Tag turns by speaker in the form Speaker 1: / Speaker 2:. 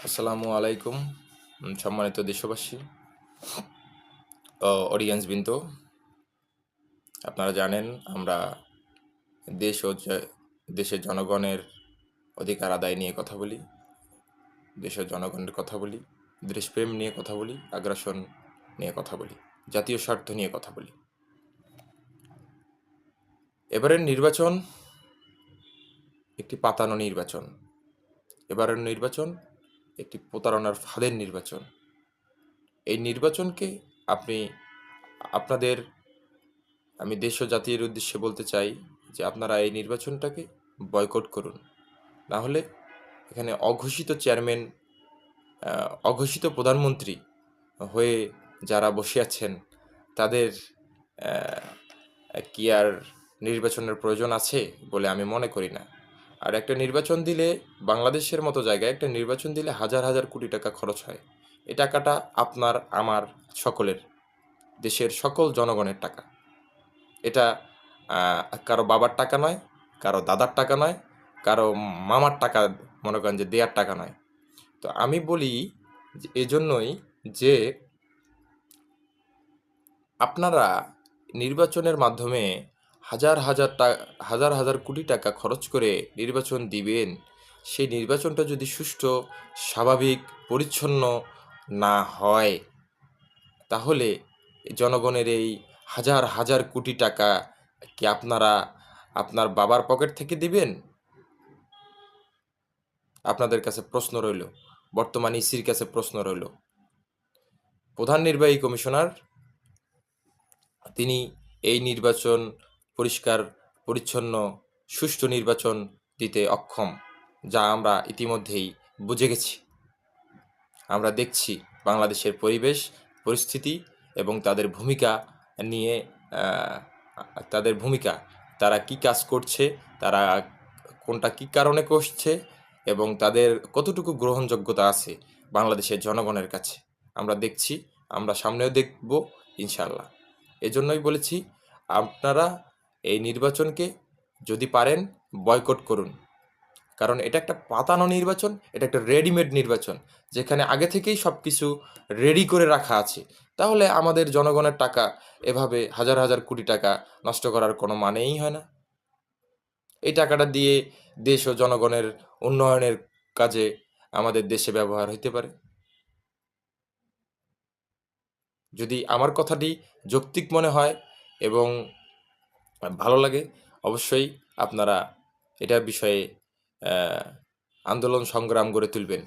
Speaker 1: আসসালামু আলাইকুম সম্মানিত দেশবাসী ও অডিয়েন্স বৃন্দ। আপনারা জানেন আমরা দেশ ও দেশের জনগণের অধিকার আদায় নিয়ে কথা বলি, দেশের জনগণের কথা বলি, দেশপ্রেম নিয়ে কথা বলি, আগ্রাসন নিয়ে কথা বলি, জাতীয় স্বার্থ নিয়ে কথা বলি। এবারের নির্বাচন একটি পাতানো নির্বাচন, এবারের নির্বাচন একটি প্রতারণার ফাঁদের নির্বাচন। এই নির্বাচনকে আপনাদের আমি দেশ ও জাতির উদ্দেশ্যে বলতে চাই যে আপনারা এই নির্বাচনটাকে বয়কট করুন। না হলে এখানে অঘোষিত চেয়ারম্যান, অঘোষিত প্রধানমন্ত্রী হয়ে যারা বসে আছেন তাদের কি আর নির্বাচনের প্রয়োজন আছে বলে আমি মনে করি না। আর একটা নির্বাচন দিলে, বাংলাদেশের মতো জায়গায় একটা নির্বাচন দিলে হাজার হাজার কোটি টাকা খরচ হয়। এই টাকাটা আপনার, আমার, সকলের, দেশের সকল জনগণের টাকা। এটা কারো বাবার টাকা নয়, কারো দাদার টাকা নয়, কারো মামার টাকা, মনে করেন যে দেয়ার টাকা নয়। তো আমি বলি যে এজন্যই যে আপনারা নির্বাচনের মাধ্যমে হাজার হাজার হাজার হাজার কোটি টাকা খরচ করে নির্বাচন দিবেন, সেই নির্বাচনটা যদি সুষ্ঠু, স্বাভাবিক, পরিচ্ছন্ন না হয়, তাহলে জনগণের এই হাজার হাজার কোটি টাকা কি আপনারা আপনার বাবার পকেট থেকে দিবেন? আপনাদের কাছে প্রশ্ন রইল, বর্তমান ইসির কাছে প্রশ্ন রইল। প্রধান নির্বাহী কমিশনার তিনি এই নির্বাচন পরিষ্কার, পরিচ্ছন্ন, সুষ্ঠু নির্বাচন দিতে অক্ষম, যা আমরা ইতিমধ্যেই বুঝে গেছি। আমরা দেখছি বাংলাদেশের পরিবেশ, পরিস্থিতি এবং তাদের ভূমিকা নিয়ে, তাদের ভূমিকা, তারা কি কাজ করছে, তারা কোনটা কি কারণে করছে এবং তাদের কতটুকু গ্রহণযোগ্যতা আছে বাংলাদেশের জনগণের কাছে আমরা দেখছি, আমরা সামনেও দেখব ইনশাল্লাহ। এজন্যই বলেছি আপনারা এই নির্বাচনকে যদি পারেন বয়কট করুন। কারণ এটা একটা পাতানো নির্বাচন, এটা একটা রেডিমেড নির্বাচন, যেখানে আগে থেকেই সব কিছু রেডি করে রাখা আছে। তাহলে আমাদের জনগণের টাকা এভাবে হাজার হাজার কোটি টাকা নষ্ট করার কোনো মানেই হয় না। এই টাকাটা দিয়ে দেশ ও জনগণের উন্নয়নের কাজে আমাদের দেশে ব্যবহার হইতে পারে। যদি আমার কথাটি যৌক্তিক মনে হয় এবং ভালো লাগে, অবশ্যই আপনারা এটার বিষয়ে আন্দোলন সংগ্রাম গড়ে তুলবেন।